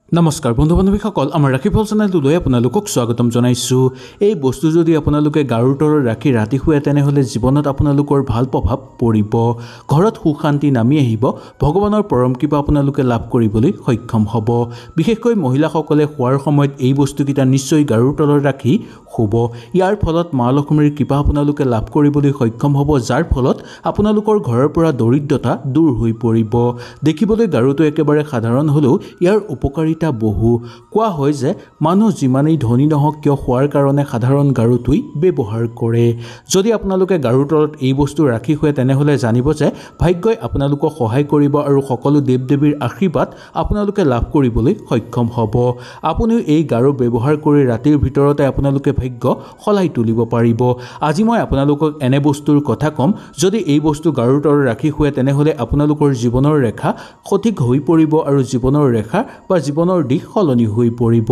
নমস্কাৰ বন্ধু বান্ধৱীসকল, আমাৰ ৰাখিফল চেনেলটোলৈ আপোনালোকক স্বাগতম জনাইছোঁ। এই বস্তু যদি আপোনালোকে গাৰুৰ তলত ৰাখি ৰাতি শুৱে তেনেহ'লে জীৱনত আপোনালোকৰ ভাল প্ৰভাৱ পৰিব, ঘৰত সুখ শান্তি নামি আহিব, ভগৱানৰ পৰম কৃপা আপোনালোকে লাভ কৰিবলৈ সক্ষম হ'ব। বিশেষকৈ মহিলাসকলে শোৱাৰ সময়ত এই বস্তুকেইটা নিশ্চয় গাৰুৰ তলত ৰাখি শুব। ইয়াৰ ফলত মা লক্ষ্মীৰ কৃপা আপোনালোকে লাভ কৰিবলৈ সক্ষম হ'ব, যাৰ ফলত আপোনালোকৰ ঘৰৰ পৰা দৰিদ্ৰতা দূৰ হৈ পৰিব। দেখিবলৈ গাৰুটো একেবাৰে সাধাৰণ হ'লেও ইয়াৰ উপকাৰিতা বহু। কোৱা হয় যে মানুহ যিমানেই ধনী নহওক কিয় শোৱাৰ কাৰণে সাধাৰণ গাৰুটোৱেই ব্যৱহাৰ কৰে। যদি আপোনালোকে গাৰুৰ তলত এই বস্তু ৰাখি শুৱে তেনেহ'লে জানিব যে ভাগ্যই আপোনালোকক সহায় কৰিব আৰু সকলো দেৱ দেৱীৰ আশীৰ্বাদ আপোনালোকে লাভ কৰিবলৈ সক্ষম হ'ব। আপুনিও এই গাৰু ব্যৱহাৰ কৰি ৰাতিৰ ভিতৰতে আপোনালোকে ভাগ্য সলাই তুলিব পাৰিব। আজি মই আপোনালোকক এনে বস্তুৰ কথা ক'ম, যদি এই বস্তু গাৰুৰ তলত ৰাখি শুৱে তেনেহ'লে আপোনালোকৰ জীৱনৰ ৰেখা সঠিক হৈ পৰিব আৰু জীৱনৰ ৰেখা বা জীৱনৰ দিশ সলনি হৈ পৰিব।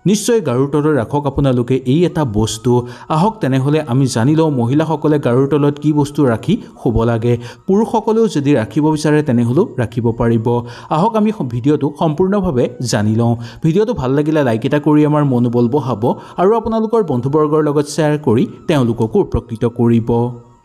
নিশ্চয় গাৰুৰ তলত ৰাখক আপোনালোকে এই এটা বস্তু। আহক তেনেহ'লে আমি জানি লওঁ মহিলাসকলে গাৰুৰ তলত কি বস্তু ৰাখি শুব লাগে। পুৰুষসকলেও যদি ৰাখিব বিচাৰে তেনেহ'লেও ৰাখিব পাৰিব। আহক আমি ভিডিঅ'টো সম্পূৰ্ণভাৱে জানি লওঁ। ভিডিঅ'টো ভাল লাগিলে লাইক এটা কৰি আমাৰ মনোবল বঢ়াব আৰু আপোনালোকৰ বন্ধুবৰ্গৰ লগত শ্বেয়াৰ কৰি তেওঁলোককো উপকৃত কৰিব।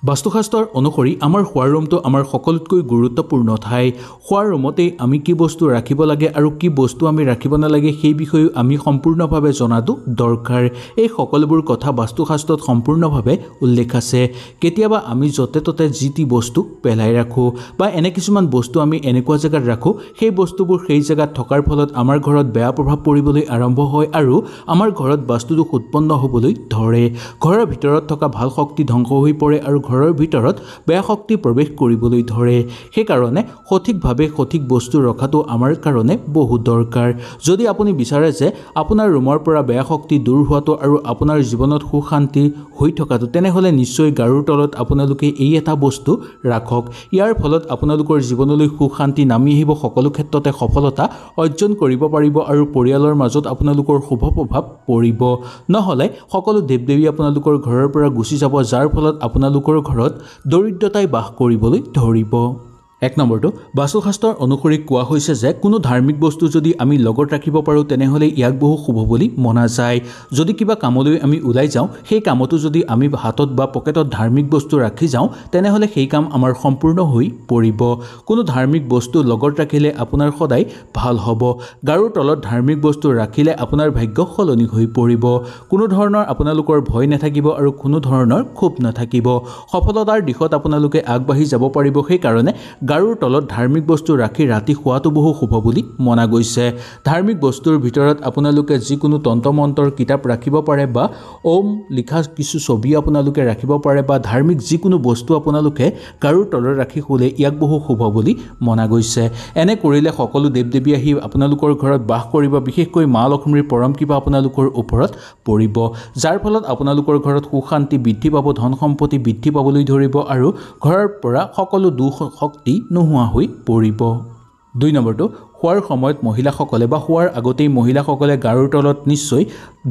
বাস্তুশাস্ত্ৰৰ অনুসৰি আমাৰ শোৱাৰ ৰুমটো আমাৰ সকলোতকৈ গুৰুত্বপূৰ্ণ ঠাই। শোৱাৰ ৰুমতেই আমি কি বস্তু ৰাখিব লাগে আৰু কি বস্তু আমি ৰাখিব নালাগে সেই বিষয়েও আমি সম্পূৰ্ণভাৱে জনাটো দৰকাৰ। এই সকলোবোৰ কথা বাস্তুশাস্ত্ৰত সম্পূৰ্ণভাৱে উল্লেখ আছে। কেতিয়াবা আমি য'তে ত'তে যি টি বস্তু পেলাই ৰাখোঁ বা এনে কিছুমান বস্তু আমি এনেকুৱা জেগাত ৰাখোঁ, সেই বস্তুবোৰ সেই জেগাত থকাৰ ফলত আমাৰ ঘৰত বেয়া প্ৰভাৱ পৰিবলৈ আৰম্ভ হয় আৰু আমাৰ ঘৰত বাস্তুদোষ উৎপন্ন হ'বলৈ ধৰে। ঘৰৰ ভিতৰত থকা ভাল শক্তি ধ্বংস হৈ পৰে আৰু ঘৰৰ ভিতৰত বেয়া শক্তি প্ৰৱেশ কৰিবলৈ ধৰে। সেইকাৰণে সঠিকভাৱে সঠিক বস্তু ৰখাটো আমাৰ কাৰণে বহুত দৰকাৰ। যদি আপুনি বিচাৰে যে আপোনাৰ ৰুমৰ পৰা বেয়া শক্তি দূৰ হোৱাটো আৰু আপোনাৰ জীৱনত সুখ শান্তি হৈ থকাটো, তেনেহ'লে নিশ্চয় গাৰুৰ তলত আপোনালোকে এই এটা বস্তু ৰাখক। ইয়াৰ ফলত আপোনালোকৰ জীৱনলৈ সুখ শান্তি নামি আহিব, সকলো ক্ষেত্ৰতে সফলতা অৰ্জন কৰিব পাৰিব আৰু পৰিয়ালৰ মাজত আপোনালোকৰ শুভ প্ৰভাৱ পৰিব। নহ'লে সকলো দেৱ দেৱী আপোনালোকৰ ঘৰৰ পৰা গুচি যাব, যাৰ ফলত আপোনালোকৰ ঘৰত দৰিদ্ৰতাই বাস কৰিবলৈ ধৰিব। 1 নম্বৰটো, বাস্তুশাস্ত্ৰৰ অনুসৰি কোৱা হৈছে যে কোনো ধাৰ্মিক বস্তু যদি আমি লগত ৰাখিব পাৰোঁ তেনেহ'লে ইয়াক বহু শুভ বুলি মনা যায়। যদি কিবা কামলৈ আমি ওলাই যাওঁ, সেই কামতো যদি আমি হাতত বা পকেটত ধাৰ্মিক বস্তু ৰাখি যাওঁ তেনেহ'লে সেই কাম আমাৰ সম্পূৰ্ণ হৈ পৰিব। কোনো ধাৰ্মিক বস্তু লগত ৰাখিলে আপোনাৰ সদায় ভাল হ'ব। গাৰুৰ তলত ধাৰ্মিক বস্তু ৰাখিলে আপোনাৰ ভাগ্য সলনি হৈ পৰিব। কোনো ধৰণৰ আপোনালোকৰ ভয় নাথাকিব আৰু কোনো ধৰণৰ ক্ষোভ নাথাকিব। সফলতাৰ দিশত আপোনালোকে আগবাঢ়ি যাব পাৰিব। সেইকাৰণে গাৰুৰ তলত ধাৰ্মিক বস্তু ৰাখি ৰাতি শোৱাটো বহু শুভ বুলি মনা গৈছে। ধাৰ্মিক বস্তুৰ ভিতৰত আপোনালোকে যিকোনো তন্ত্ৰ মন্ত্ৰৰ কিতাপ ৰাখিব পাৰে বা ওম লিখা কিছু ছবি আপোনালোকে ৰাখিব পাৰে বা ধাৰ্মিক যিকোনো বস্তু আপোনালোকে গাৰুৰ তলত ৰাখি শুলে ইয়াক বহু শুভ বুলি মনা গৈছে। এনে কৰিলে সকলো দেৱ দেৱী আহি আপোনালোকৰ ঘৰত বাস কৰিব, বিশেষকৈ মা লক্ষ্মীৰ পৰম কৃপা আপোনালোকৰ ওপৰত পৰিব, যাৰ ফলত আপোনালোকৰ ঘৰত সুখ শান্তি বৃদ্ধি পাব, ধন সম্পত্তি বৃদ্ধি পাবলৈ ধৰিব আৰু ঘৰৰ পৰা সকলো দুখ শক্তি নোহোৱা হৈ পৰিব। 2 নম্বৰটো, শোৱাৰ সময়ত মহিলাসকলে বা শোৱাৰ আগতেই মহিলাসকলে গাৰুৰ তলত নিশ্চয়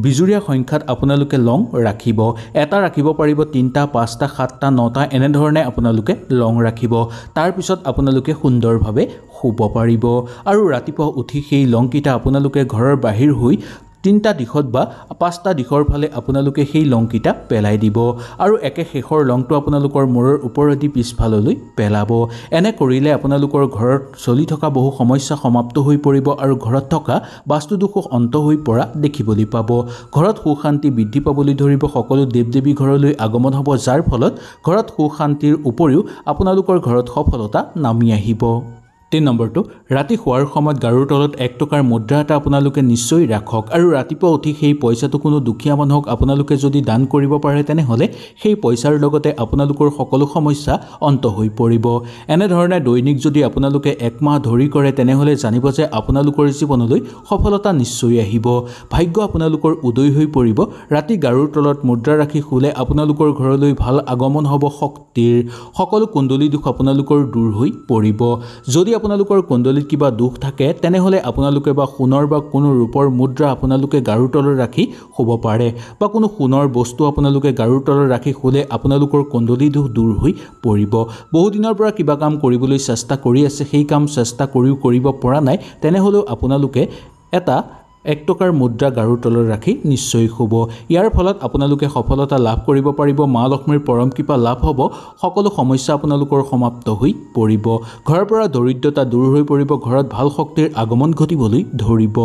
বিজুৰীয়া সংখ্যাত আপোনালোকে লং ৰাখিব। এটা ৰাখিব পাৰিব, 3টা 5টা 7টা 9টা এনেধৰণে আপোনালোকে লং ৰাখিব। তাৰপিছত আপোনালোকে সুন্দৰভাৱে শুব পাৰিব আৰু ৰাতিপুৱা উঠি সেই লংকেইটা আপোনালোকে ঘৰৰ বাহিৰ হৈ 3টা দিশত বা 5টা দিশৰ ফালে আপোনালোকে সেই লংকেইটা পেলাই দিব আৰু একে শেষৰ লংটো আপোনালোকৰ মূৰৰ ওপৰেদি পিছফাললৈ পেলাব। এনে কৰিলে আপোনালোকৰ ঘৰত চলি থকা বহু সমস্যা সমাপ্ত হৈ পৰিব আৰু ঘৰত থকা বাস্তুদোষ অন্ত হৈ পৰা দেখিবলৈ পাব। ঘৰত সুখ শান্তি বৃদ্ধি পাবলৈ ধৰিব, সকলো দেৱ দেৱী ঘৰলৈ আগমন হ'ব, যাৰ ফলত ঘৰত সুখ শান্তিৰ উপৰিও আপোনালোকৰ ঘৰত সফলতা নামি আহিব। 3 নম্বৰটো, ৰাতি শোৱাৰ সময়ত গাৰুৰ তলত 1 টকাৰ মুদ্ৰা এটা আপোনালোকে নিশ্চয় ৰাখক আৰু ৰাতিপুৱা উঠি সেই পইচাটো কোনো দুখীয়া মানুহক আপোনালোকে যদি দান কৰিব পাৰে তেনেহ'লে সেই পইচাৰ লগতে আপোনালোকৰ সকলো সমস্যা অন্ত হৈ পৰিব। এনেধৰণে দৈনিক যদি আপোনালোকে 1 মাহ ধৰি কৰে তেনেহ'লে জানিব যে আপোনালোকৰ জীৱনলৈ সফলতা নিশ্চয় আহিব, ভাগ্য আপোনালোকৰ উদয় হৈ পৰিব। ৰাতি গাৰুৰ তলত মুদ্ৰা ৰাখি শুলে আপোনালোকৰ ঘৰলৈ ভাল আগমন হ'ব, শক্তিৰ সকলো কুণ্ডলী দুখ আপোনালোকৰ দূৰ হৈ পৰিব। যদি আপোনালোকৰ কুণ্ডলীত কিবা দুখ থাকে তেনেহ'লে আপোনালোকে বা সোণৰ বা কোনো ৰূপৰ মুদ্ৰা আপোনালোকে গাৰুৰ তলত ৰাখি শুব পাৰে বা কোনো সোণৰ বস্তু আপোনালোকে গাৰুৰ তলত ৰাখি শুলে আপোনালোকৰ কুণ্ডলী দুখ দূৰ হৈ পৰিব। বহুদিনৰ পৰা কিবা কাম কৰিবলৈ চেষ্টা কৰি আছে, সেই কাম চেষ্টা কৰিও কৰিব পৰা নাই, তেনেহ'লেও আপোনালোকে এটা 1 টকাৰ মুদ্ৰা গাৰুৰ তলত ৰাখি নিশ্চয় শুব। ইয়াৰ ফলত আপোনালোকে সফলতা লাভ কৰিব পাৰিব, মা লক্ষ্মীৰ পৰম কৃপা লাভ হ'ব, সকলো সমস্যা আপোনালোকৰ সমাপ্ত হৈ পৰিব, ঘৰৰ পৰা দৰিদ্ৰতা দূৰ হৈ পৰিব, ঘৰত ভাল শক্তিৰ আগমন ঘটিবলৈ ধৰিব।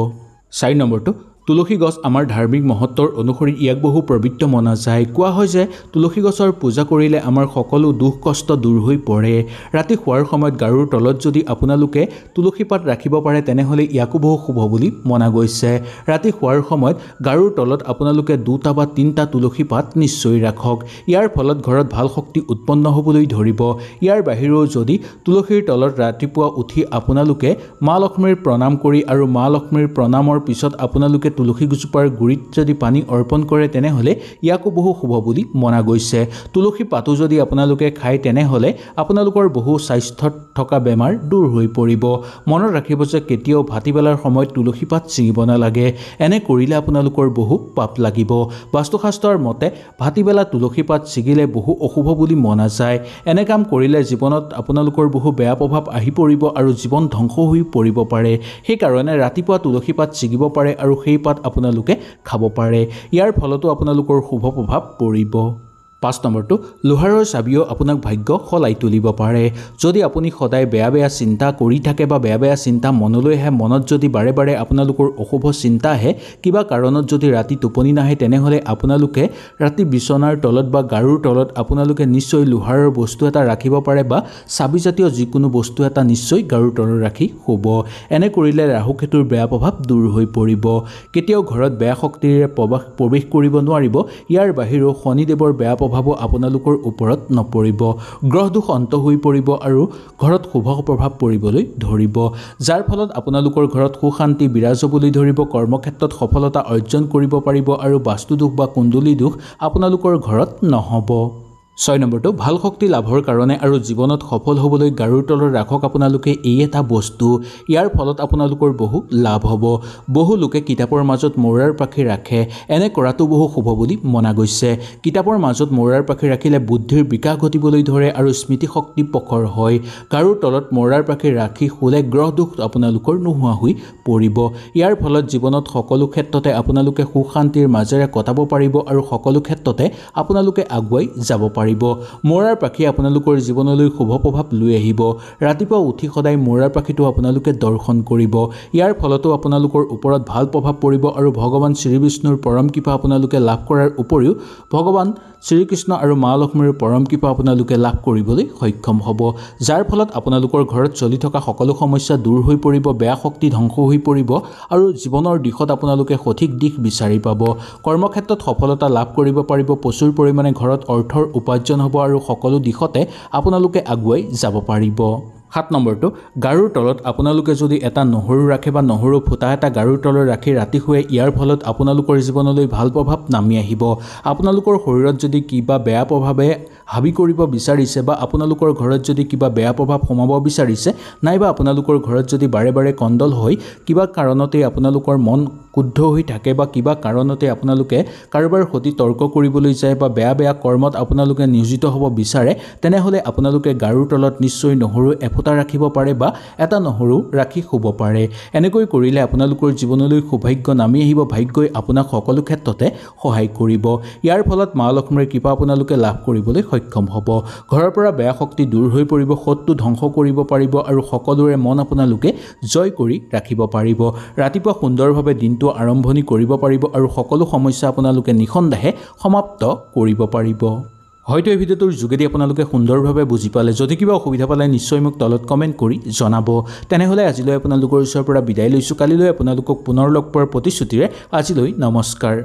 4 নম্বৰটো তুলসী গছ আমাৰ ধাৰ্মিক মহত্বৰ অনুসৰি ইয়াক বহু পবিত্ৰ মনা যায়। কোৱা হয় যে তুলসী গছৰ পূজা কৰিলে আমাৰ সকলো দুখ কষ্ট দূৰ হৈ পৰে। ৰাতি শোৱাৰ সময়ত গাৰুৰ তলত যদি আপোনালোকে তুলসী পাত ৰাখিব পাৰে তেনেহ'লে ইয়াকো বহু শুভ বুলি মনা গৈছে। ৰাতি শোৱাৰ সময়ত গাৰুৰ তলত আপোনালোকে 2টা বা 3টা তুলসী পাত নিশ্চয় ৰাখক। ইয়াৰ ফলত ঘৰত ভাল শক্তি উৎপন্ন হ'বলৈ ধৰিব। ইয়াৰ বাহিৰেও যদি তুলসীৰ তলত ৰাতিপুৱা উঠি আপোনালোকে মা লক্ষ্মীৰ প্ৰণাম কৰি আৰু মা লক্ষ্মীৰ প্ৰণামৰ পিছত আপোনালোকে তুলসী গছজোপাৰ গুৰিত যদি পানী অৰ্পণ কৰে তেনেহ'লে ইয়াকো বহু শুভ বুলি মনা গৈছে। তুলসী পাতো যদি আপোনালোকে খায় তেনেহ'লে আপোনালোকৰ বহু স্বাস্থ্যত থকা বেমাৰ দূৰ হৈ পৰিব। মনত ৰাখিব যে কেতিয়াও ভাটিবেলাৰ সময়ত তুলসী পাত ছিঙিব নালাগে, এনে কৰিলে আপোনালোকৰ বহু পাপ লাগিব। বাস্তুশাস্ত্ৰৰ মতে ভাটিবেলা তুলসী পাত ছিঙিলে বহু অশুভ বুলি মনা যায়। এনে কাম কৰিলে জীৱনত আপোনালোকৰ বহু বেয়া প্ৰভাৱ আহি পৰিব আৰু জীৱন ধ্বংস হৈ পৰিব পাৰে। সেইকাৰণে ৰাতিপুৱা তুলসী পাত ছিঙিব পাৰে আৰু সেই পাত আপোনালোকে খাব পাৰে। ইয়াৰ ফলতো আপোনালোকৰ শুভ প্ৰভাৱ পৰিব। 5 নম্বৰটো লোহাৰৰ চাবিও আপোনাক ভাগ্য সলাই তুলিব পাৰে। যদি আপুনি সদায় বেয়া চিন্তা কৰি থাকে বা বেয়া চিন্তা মনলৈ আহে, মনত যদি বাৰে বাৰে আপোনালোকৰ অশুভ চিন্তা আহে, কিবা কাৰণত যদি ৰাতি টোপনি নাহে তেনেহ'লে আপোনালোকে ৰাতি বিচনাৰ তলত বা গাৰুৰ তলত আপোনালোকে নিশ্চয় লোহাৰৰ বস্তু এটা ৰাখিব পাৰে বা চাবিজাতীয় যিকোনো বস্তু এটা নিশ্চয় গাৰুৰ তলত ৰাখি শুব। এনে কৰিলে ৰাহু কেতুৰ বেয়া প্ৰভাৱ দূৰ হৈ পৰিব। কেতিয়াও ঘৰত বেয়া শক্তিৰে প্ৰৱেশ কৰিব নোৱাৰিব। ইয়াৰ বাহিৰেও শনিদেৱৰ বেয়া প্ৰভাৱো আপোনালোকৰ ওপৰত নপৰিব। গ্ৰহ দোষ অন্ত হৈ পৰিব আৰু ঘৰত শুভ প্ৰভাৱ পৰিবলৈ ধৰিব, যাৰ ফলত আপোনালোকৰ ঘৰত সুখ শান্তি বিৰাজ হ'বলৈ ধৰিব, কৰ্মক্ষেত্ৰত সফলতা অৰ্জন কৰিব পাৰিব আৰু বাস্তু দোষ বা কুণ্ডলী দোষ আপোনালোকৰ ঘৰত নহ'ব। 6 নম্বৰটো ভাল শক্তি লাভৰ কাৰণে আৰু জীৱনত সফল হ'বলৈ গাৰুৰ তলত ৰাখক আপোনালোকে এই এটা বস্তু। ইয়াৰ ফলত আপোনালোকৰ বহু লাভ হ'ব। বহু লোকে কিতাপৰ মাজত মৌৰাৰ পাখি ৰাখে, এনে কৰাটো বহু শুভ বুলি মনা গৈছে। কিতাপৰ মাজত মৌৰাৰ পাখি ৰাখিলে বুদ্ধিৰ বিকাশ ঘটিবলৈ ধৰে আৰু স্মৃতিশক্তি প্ৰখৰ হয়। গাৰুৰ তলত মৌৰাৰ পাখি ৰাখি শুলে গ্ৰহ দোষ আপোনালোকৰ নোহোৱা হৈ পৰিব। ইয়াৰ ফলত জীৱনত সকলো ক্ষেত্ৰতে আপোনালোকে সুখ শান্তিৰ মাজেৰে কটাব পাৰিব আৰু সকলো ক্ষেত্ৰতে আপোনালোকে আগুৱাই যাব পাৰিব। মৌৰাৰ পাখি আপোনালোকৰ জীৱনলৈ শুভ প্ৰভাৱ লৈ আহিব। ৰাতিপুৱা উঠি সদায় মৌৰাৰ পাখিটো আপোনালোকে দৰ্শন কৰিব। ইয়াৰ ফলতো আপোনালোকৰ ওপৰত ভাল প্ৰভাৱ পৰিব আৰু ভগৱান শ্ৰীবিষ্ণুৰ পৰম কৃপা আপোনালোকে লাভ কৰাৰ উপৰিও ভগৱান শ্ৰীকৃষ্ণ আৰু মা লক্ষ্মীৰ পৰম কৃপা আপোনালোকে লাভ কৰিবলৈ সক্ষম হ'ব, যাৰ ফলত আপোনালোকৰ ঘৰত চলি থকা সকলো সমস্যা দূৰ হৈ পৰিব, বেয়া শক্তি ধ্বংস হৈ পৰিব আৰু জীৱনৰ দিশত আপোনালোকে সঠিক দিশ বিচাৰি পাব। কৰ্মক্ষেত্ৰত সফলতা লাভ কৰিব পাৰিব, প্ৰচুৰ পৰিমাণে ঘৰত অৰ্থৰ উপাৰ্জন হ'ব আৰু সকলো দিশতে আপোনালোকে আগুৱাই যাব পাৰিব। 7 নম্বৰটো গাৰুৰ তলত আপোনালোকে যদি এটা নহৰু ৰাখে বা নহৰু ফুটা এটা গাৰুৰ তলত ৰাখি ৰাতি শুৱে, ইয়াৰ ফলত আপোনালোকৰ জীৱনলৈ ভাল প্ৰভাৱ নামি আহিব। আপোনালোকৰ শৰীৰত যদি কিবা বেয়া প্ৰভাৱে হাবি কৰিব বিচাৰিছে বা আপোনালোকৰ ঘৰত যদি কিবা বেয়া প্ৰভাৱ সোমাব বিচাৰিছে, নাইবা আপোনালোকৰ ঘৰত যদি বাৰে বাৰে কণ্ডল হয়, কিবা কাৰণতে আপোনালোকৰ মন ক্ষুদ্ধ হৈ থাকে বা কিবা কাৰণতে আপোনালোকে কাৰোবাৰ সৈতে তৰ্ক কৰিবলৈ যায় বা বেয়া কৰ্মত আপোনালোকে নিয়োজিত হ'ব বিচাৰে, তেনেহ'লে আপোনালোকে গাৰুৰ তলত নিশ্চয় নহৰু এফুটা ৰাখিব পাৰে বা এটা নহৰু ৰাখি শুব পাৰে। এনেকৈ কৰিলে আপোনালোকৰ জীৱনলৈ সৌভাগ্য নামি আহিব, ভাগ্যই আপোনাক সকলো ক্ষেত্ৰতে সহায় কৰিব। ইয়াৰ ফলত মা লক্ষ্মীৰ কৃপা আপোনালোকে লাভ কৰিবলৈ সক্ষম হ'ব। ঘৰৰ পৰা বেয়া শক্তি দূৰ হৈ পৰিব, শত্ৰু ধ্বংস কৰিব পাৰিব আৰু সকলোৰে মন আপোনালোকে জয় কৰি ৰাখিব পাৰিব। ৰাতিপুৱা সুন্দৰভাৱে দিনটো আৰম্ভণি কৰিব পাৰিব আৰু সকলো সমস্যা আপোনালোকে নিঃসন্দেহে সমাপ্ত কৰিব পাৰিব। হয়তো এই ভিডিঅ'টোৰ যোগেদি আপোনালোকে সুন্দৰভাৱে বুজি পালে। যদি কিবা অসুবিধা পালে নিশ্চয় মোক তলত কমেণ্ট কৰি জনাব। তেনেহ'লে আজিলৈ আপোনালোকৰ ওচৰৰ পৰা বিদায় লৈছোঁ। কালিলৈ আপোনালোকক পুনৰ লগ পোৱাৰ প্ৰতিশ্ৰুতিৰে আজিলৈ নমস্কাৰ।